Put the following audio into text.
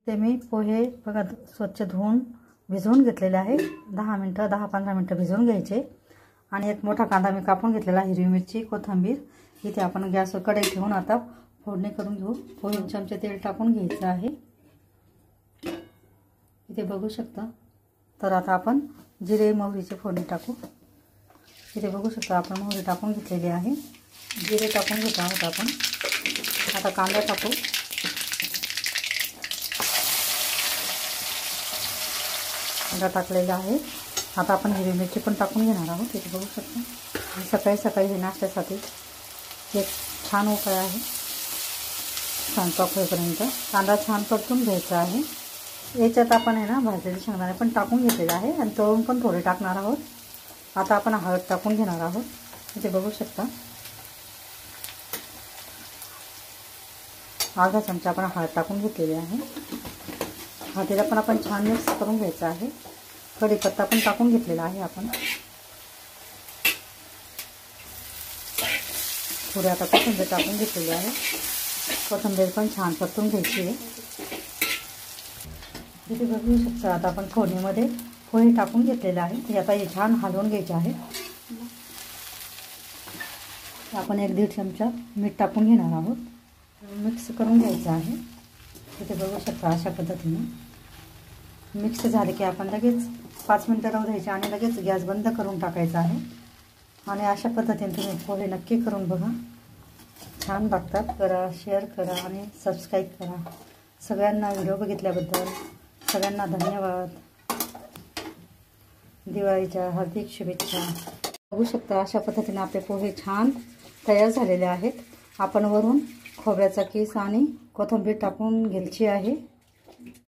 ते मी पोहे बघा स्वच्छ धुवून भिजवून घेतलेले आहे। 10-15 मिनटं भिजवून घ्यायचे। आणि एक मोठा कांदा मी कापून घेतलेला, हिरवी मिरची, कोथिंबीर। इथे आपण गॅसवर कढई ठेवून आता फोडणी करून घेऊ। पोहे चमचे तेल टाकून घ्यायचं आहे, इथे बघू शकता। तर आता आपण जिरे मोहरीची फोडणी टाकू। इथे बघू शकता आपण मोहरी टाकून घेतलेली आहे, जिरे टाकून घेत आहोत आपण। आता कांदा टाकू। कांदा टाकलेला आहे। आता आपण हिरवी मिरची पण टाकून घेणार आहोत। इथे बघू शकता सकाळी सकाळी हे नाश्त्यासाठी एक छान उपाय आहे। स्वयंपाक होईपर्यंत कांदा छान परतून घ्यायचा आहे। याच्यात आपण आहे ना भाजलेले शेंगदाणे पण टाकून घेतलेले आहे आणि तळून पण थोडे टाकणार आहोत। आता आपण हळद टाकून घेणार आहोत। इथे बघू शकता अर्धा चमचा आपण हळद टाकून घेतलेली आहे। हळदीला पण आपण छान मिक्स करून घ्यायचं आहे। कढीपत्ता पण टाकून घेतलेला आहे आपण। थोडी आता कोथिंबीर टाकून घेतलेली आहे। कोथिंबीर पण छान परतून घ्यायची आहे। इथे बघू शकता आता आपण फोडणीमध्ये पोहे टाकून घेतलेले आहे। ते आता हे छान हलवून घ्यायचे आहे। आपण 1-1.5 चमचा मीठ टाकून घेणार आहोत, मिक्स करून घ्यायचं आहे। इथे बघू शकता अशा पद्धतीने मिक्स झाले की आपण लगेच 5 मिनिटं राहू द्यायचे आणि लगेच गॅस बंद करून टाकायचा आहे। आणि अशा पद्धतीने तुम्ही पोहे नक्की करून बघा, छान लागतात। करा, शेअर करा आणि सबस्क्राईब करा। सगळ्यांना व्हिडिओ बघितल्याबद्दल सगळ्यांना धन्यवाद। दिवाळीच्या हार्दिक शुभेच्छा। बघू शकता अशा पद्धतीने आपले पोहे छान तयार झालेले आहेत। आपण वरून खोबऱ्याचा किस आणि कोथिंबीर टाकून घ्यायची आहे।